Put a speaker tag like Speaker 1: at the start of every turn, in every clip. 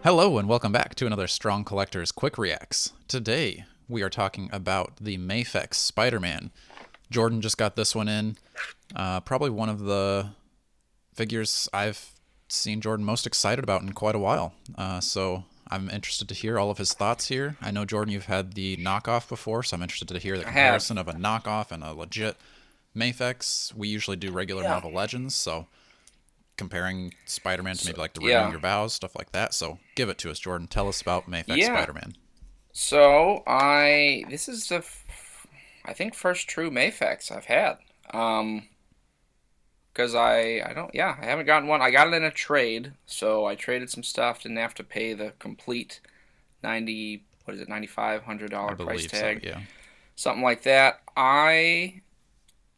Speaker 1: Hello and welcome back to another Strong Collector's Quick Reacts. Today we are talking about the Mafex Spider-Man. Jordan just got this one in. Probably one of the figures I've seen Jordan most excited about in quite a while. So I'm interested to hear all of his thoughts here. I know, Jordan, you've had the knockoff before, so I'm interested to hear the
Speaker 2: I have.
Speaker 1: comparison of a knockoff and a legit Mafex. We usually do regular
Speaker 2: Yeah.
Speaker 1: Marvel Legends, so comparing Spider-Man to
Speaker 2: So
Speaker 1: maybe like the Renewing
Speaker 2: yeah.
Speaker 1: Your Vows, stuff like that. So give it to us, Jordan. Tell us about Mafex
Speaker 2: Yeah.
Speaker 1: Spider-Man.
Speaker 2: So I this is I think first true Mafex I've had. Um because I don't yeah, I haven't gotten one. I got it in a trade, so I traded some stuff, didn't have to pay the complete 90 what is it,
Speaker 1: I
Speaker 2: $95 price
Speaker 1: believe so,
Speaker 2: tag.
Speaker 1: yeah.
Speaker 2: Something like that. I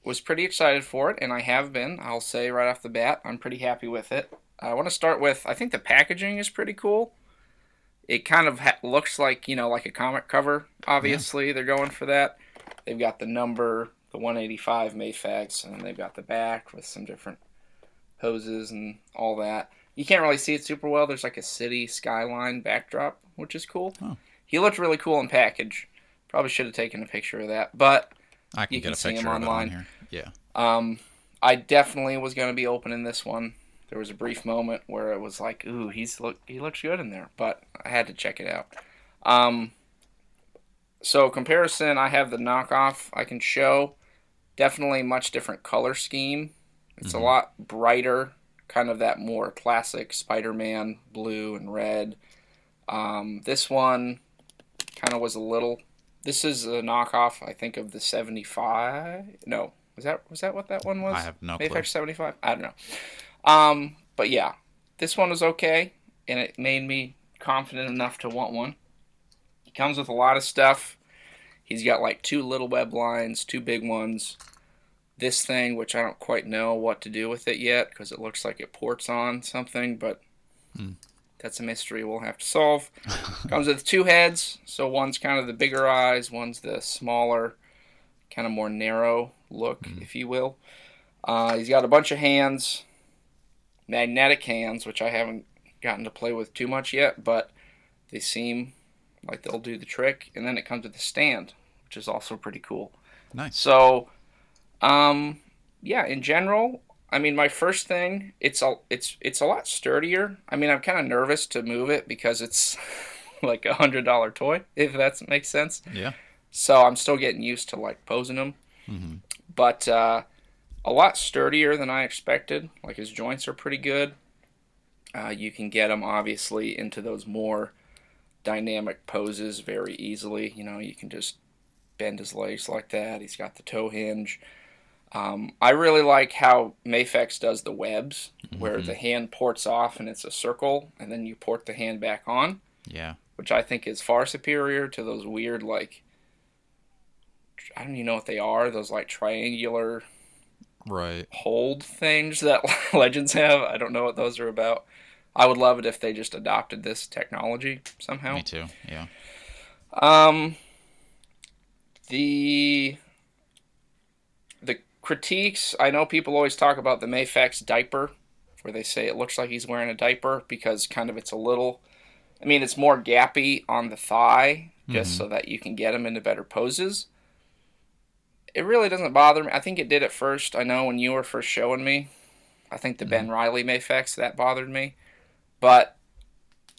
Speaker 2: was pretty excited for it, and I have been. I'll say right off the bat, I'm pretty happy with it. I want to start with I think the packaging is pretty cool. It kind of looks like, like a comic cover.
Speaker 1: Yeah.
Speaker 2: Obviously, they're going for that. They've got the number, the 185 Mafex, and they've got the back with some different poses and all that. You can't really see it super well. There's like a city skyline backdrop, which is cool.
Speaker 1: Oh,
Speaker 2: He looked really cool in package. Probably should have taken a picture of that, but
Speaker 1: I can
Speaker 2: you
Speaker 1: get
Speaker 2: can
Speaker 1: a
Speaker 2: see him
Speaker 1: picture of it on
Speaker 2: online.
Speaker 1: here. Yeah.
Speaker 2: Um, I definitely was going to be opening this one. There was a brief moment where it was like, "Ooh, he looks good in there," but I had to check it out. Um, so comparison, I have the knockoff I can show. Definitely much different color scheme. It's a
Speaker 1: Mm-hmm.
Speaker 2: lot brighter, kind of that more classic Spider-Man blue and red. This one kind of was a little. This is a knockoff, I think, of the 75. No, was that what that one
Speaker 1: I
Speaker 2: was?
Speaker 1: have no clue.
Speaker 2: Mayfetch 75. I don't know. But yeah, this one was okay, and it made me confident enough to want one. He comes with a lot of stuff. He's got like two little web lines, two big ones. This thing, which I don't quite know what to do with it yet, because it looks like it ports on something, but
Speaker 1: Mm.
Speaker 2: that's a mystery we'll have to solve. Comes with two heads, so one's kind of the bigger eyes, one's the smaller, kind of more narrow look,
Speaker 1: Mm.
Speaker 2: if you will. He's got a bunch of hands, magnetic hands, which I haven't gotten to play with too much yet, but they seem like they'll do the trick. And then it comes with a stand, which is also pretty cool.
Speaker 1: Nice.
Speaker 2: So, um, yeah, in general, I mean, my first thing, it's a lot sturdier. I mean, I'm kind of nervous to move it because it's like $100 toy, if that makes sense.
Speaker 1: Yeah.
Speaker 2: So I'm still getting used to like posing them,
Speaker 1: Mm-hmm.
Speaker 2: but a lot sturdier than I expected. Like his joints are pretty good. You can get him obviously into those more dynamic poses very easily. You can just bend his legs like that. He's got the toe hinge. I really like how Mafex does the webs, where
Speaker 1: Mm-hmm.
Speaker 2: the hand ports off and it's a circle, and then you port the hand back on,
Speaker 1: Yeah.
Speaker 2: which I think is far superior to those weird, like, I don't even know what they are, those like triangular
Speaker 1: Right.
Speaker 2: hold things that Legends have. I don't know what those are about. I would love it if they just adopted this technology
Speaker 1: Me
Speaker 2: somehow.
Speaker 1: too. Yeah.
Speaker 2: Um, the the critiques. I know people always talk about the Mafex diaper, where they say it looks like he's wearing a diaper because kind of it's a little. I mean, it's more gappy on the thigh, just
Speaker 1: Mm-hmm.
Speaker 2: so that you can get him into better poses. It really doesn't bother me. I think it did at first. I know when you were first showing me. I think the
Speaker 1: Mm-hmm.
Speaker 2: Ben Riley Mafex that bothered me, but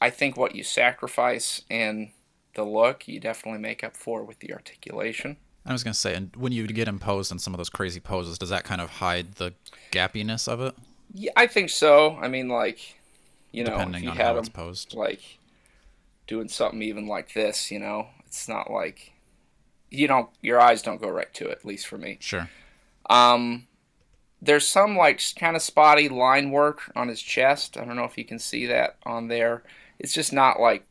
Speaker 2: I think what you sacrifice in the look, you definitely make up for with the articulation.
Speaker 1: I was gonna say, and when you get imposed in some of those crazy poses, does that kind of hide the gappiness of it,
Speaker 2: Yeah, I think so. I mean, like, if
Speaker 1: depending
Speaker 2: you
Speaker 1: on
Speaker 2: had
Speaker 1: how it's
Speaker 2: them
Speaker 1: posed?
Speaker 2: like doing something even like this, it's not like your eyes don't go right to it. At least for me.
Speaker 1: Sure.
Speaker 2: Um, there's some like kind of spotty line work on his chest. I don't know if you can see that on there. It's just not like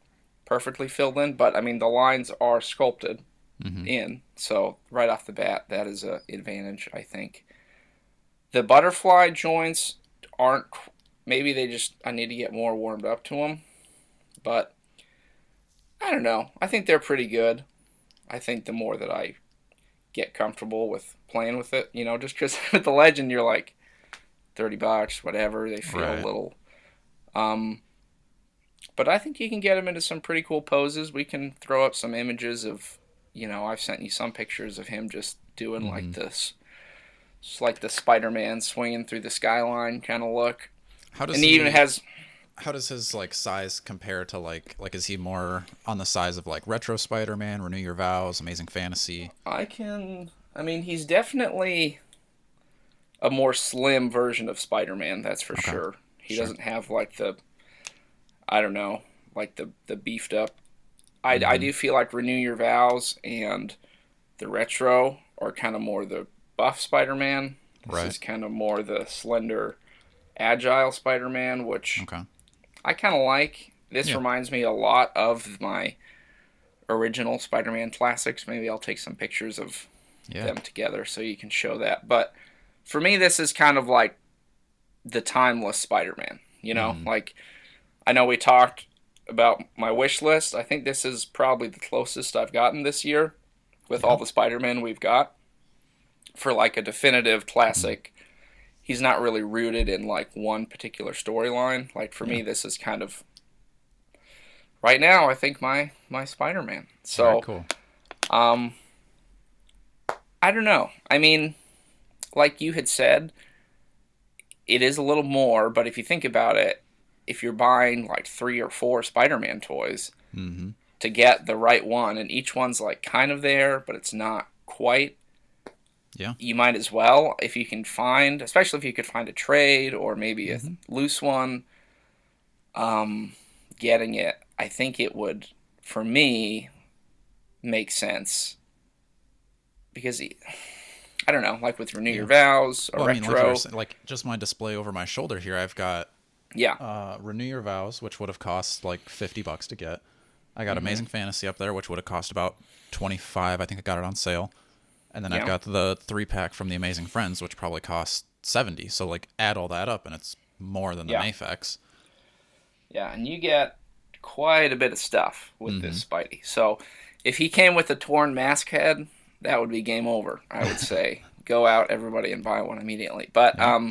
Speaker 2: perfectly filled in, but I mean the lines are sculpted
Speaker 1: Mm-hmm.
Speaker 2: in. So right off the bat, that is a advantage, I think. The butterfly joints aren't. Maybe they just. I need to get more warmed up to them, but I don't know. I think they're pretty good. I think the more that I get comfortable with playing with it, just because with the legend you're like $30, whatever. They feel a
Speaker 1: Right.
Speaker 2: little. Um, But I think you can get him into some pretty cool poses. We can throw up some images of, I've sent you some pictures of him just doing like this, just like the Spider-Man swinging through the skyline kind of look.
Speaker 1: How does
Speaker 2: And he even
Speaker 1: he?
Speaker 2: has,
Speaker 1: How does his like size compare to like is he more on the size of like retro Spider-Man, Renew Your Vows, Amazing Fantasy?
Speaker 2: I mean, he's definitely a more slim version of Spider-Man, that's for
Speaker 1: Okay,
Speaker 2: sure. He
Speaker 1: sure.
Speaker 2: doesn't have like I don't know, like the beefed up. I do feel like Renew Your Vows and the retro are kind of more the buff Spider-Man. This
Speaker 1: Right.
Speaker 2: is kind of more the slender, agile Spider-Man, which
Speaker 1: Okay.
Speaker 2: I kind of like. This
Speaker 1: Yeah.
Speaker 2: reminds me a lot of my original Spider-Man classics. Maybe I'll take some pictures of
Speaker 1: Yeah.
Speaker 2: them together so you can show that. But for me, this is kind of like the timeless Spider-Man. Like I know we talked about my wish list. I think this is probably the closest I've gotten this year with all
Speaker 1: Yeah.
Speaker 2: the Spider-Man we've got for like a definitive classic. He's not really rooted in like one particular storyline. Like for
Speaker 1: Yeah.
Speaker 2: me, this is kind of right now. I think my Spider-Man.
Speaker 1: Very
Speaker 2: So
Speaker 1: cool.
Speaker 2: um, I don't know. I mean, like you had said, it is a little more. But if you think about it, if you're buying like 3 or 4 Spider-Man toys
Speaker 1: Mm-hmm.
Speaker 2: to get the right one, and each one's like kind of there, but it's not quite,
Speaker 1: Yeah.
Speaker 2: you might as well, if you can find, especially if you could find a trade or maybe a
Speaker 1: Mm-hmm.
Speaker 2: loose one, getting it, I think it would, for me, make sense. Because, I don't know, like with Renew Your
Speaker 1: Yeah.
Speaker 2: Vows, a
Speaker 1: Well, I mean, like you were
Speaker 2: retro.
Speaker 1: saying, like just my display over my shoulder here, I've got
Speaker 2: Yeah.
Speaker 1: Renew Your Vows, which would have cost like $50 to get. I got
Speaker 2: Mm-hmm.
Speaker 1: Amazing Fantasy up there, which would have cost about 25. I think I got it on sale. And then I've
Speaker 2: Yeah.
Speaker 1: got the 3-pack from the Amazing Friends, which probably cost 70. So like add all that up and it's more than the
Speaker 2: Yeah.
Speaker 1: Mafex.
Speaker 2: Yeah. And you get quite a bit of stuff with
Speaker 1: Mm-hmm.
Speaker 2: this Spidey. So if he came with a torn mask head, that would be game over, I would say. Go out, everybody, and buy one immediately. But
Speaker 1: Yeah.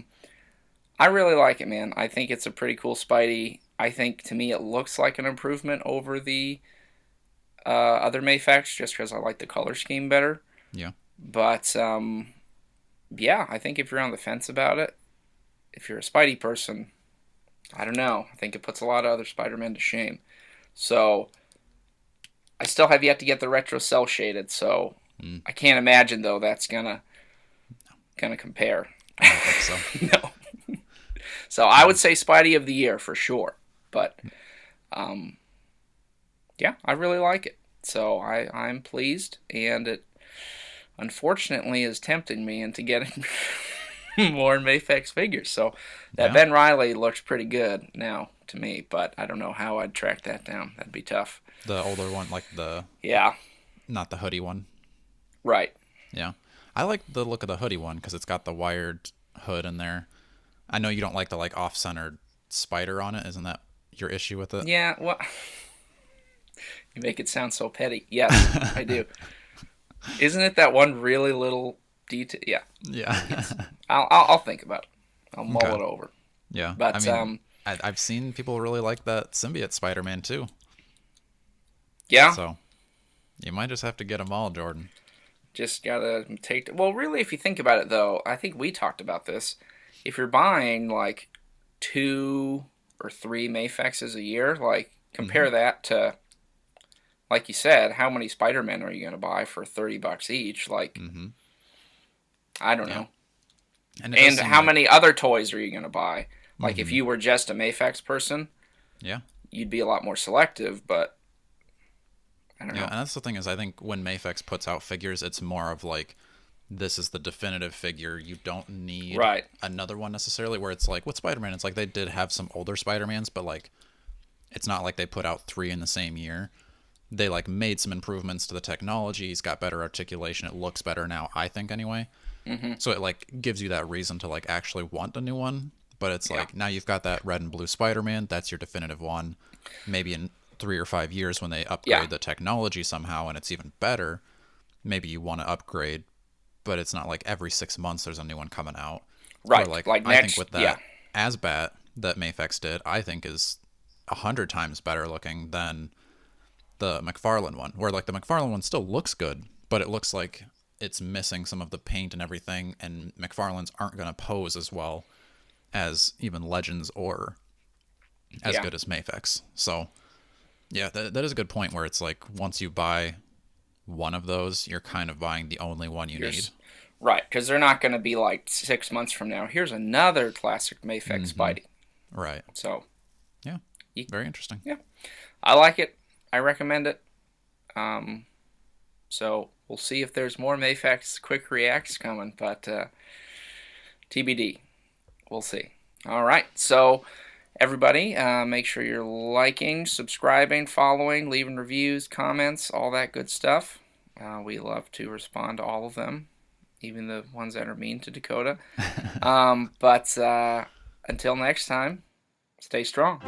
Speaker 2: I really like it, man. I think it's a pretty cool Spidey. I think to me it looks like an improvement over the other Mafex just because I like the color scheme better.
Speaker 1: Yeah.
Speaker 2: But yeah, I think if you're on the fence about it, if you're a Spidey person, I don't know. I think it puts a lot of other Spider-Men to shame. So I still have yet to get the retro cell shaded, so I can't imagine though that's gonna compare.
Speaker 1: I don't think so.
Speaker 2: No. So I would say Spidey of the year for sure. But yeah, I really like it. So I'm pleased, and it unfortunately is tempting me into getting more Mafex figures. So that
Speaker 1: Yeah.
Speaker 2: Ben Riley looks pretty good now to me, but I don't know how I'd track that down. That'd be tough.
Speaker 1: The older one, like
Speaker 2: Yeah,
Speaker 1: not the hoodie one.
Speaker 2: right.
Speaker 1: Yeah. I like the look of the hoodie one because it's got the wired hood in there. I know you don't like the like off-centered spider on it. Isn't that your issue with it?
Speaker 2: Yeah, well, you make it sound so petty. Yes, I do. Isn't it that one really little detail? Yeah,
Speaker 1: Yeah.
Speaker 2: I'll think about it. I'll mull
Speaker 1: Okay.
Speaker 2: it over.
Speaker 1: Yeah. I
Speaker 2: But
Speaker 1: mean, I've seen people really like that symbiote Spider-Man too.
Speaker 2: yeah,
Speaker 1: So you might just have to get them all, Jordan.
Speaker 2: just gotta take. Well, really, if you think about it, though, I think we talked about this. If you're buying like 2 or 3 Mafexes a year, like compare that to, like you said, how many Spider-Men are you gonna buy for $30 each? Like, I don't
Speaker 1: Yeah.
Speaker 2: know.
Speaker 1: And it does
Speaker 2: And
Speaker 1: seem
Speaker 2: how
Speaker 1: like,
Speaker 2: many other toys are you gonna buy? Like, if you were just a Mafex person,
Speaker 1: yeah.
Speaker 2: you'd be a lot more selective. But I don't
Speaker 1: Yeah,
Speaker 2: know.
Speaker 1: and that's the thing is I think when Mafex puts out figures, it's more of like this is the definitive figure. You don't need
Speaker 2: Right.
Speaker 1: another one necessarily. Where it's like with Spider-Man, it's like they did have some older Spider-Mans, but like it's not like they put out 3 in the same year. They like made some improvements to the technology. He's got better articulation. It looks better now, I think anyway. So it like gives you that reason to like actually want a new one. But it's
Speaker 2: Yeah.
Speaker 1: like now you've got that red and blue Spider-Man. That's your definitive one. Maybe in 3 or 5 years when they upgrade
Speaker 2: Yeah.
Speaker 1: the technology somehow and it's even better, maybe you want to upgrade. But it's not like every 6 months there's a new one coming out.
Speaker 2: Right.
Speaker 1: Or like
Speaker 2: Like
Speaker 1: I think
Speaker 2: next.
Speaker 1: with
Speaker 2: Yeah.
Speaker 1: that Asbat that Mafex did, I think is 100 times better looking than the McFarlane one, where like the McFarlane one still looks good, but it looks like it's missing some of the paint and everything, and McFarlane's aren't going to pose as well as even Legends or as
Speaker 2: Yeah.
Speaker 1: good as Mafex. So yeah, that is a good point where it's like once you buy one of those, you're kind of buying the only one you
Speaker 2: You're
Speaker 1: need.
Speaker 2: right, because they're not going to be like 6 months from now. Here's another classic Mafex
Speaker 1: Mm-hmm.
Speaker 2: Spidey.
Speaker 1: Right.
Speaker 2: So,
Speaker 1: Yeah.
Speaker 2: you,
Speaker 1: Very interesting.
Speaker 2: yeah, I like it. I recommend it. Um, so we'll see if there's more Mafex quick reacts coming, but TBD. We'll see. All right. So everybody, make sure you're liking, subscribing, following, leaving reviews, comments, all that good stuff. We love to respond to all of them, even the ones that are mean to Dakota. But until next time, stay strong.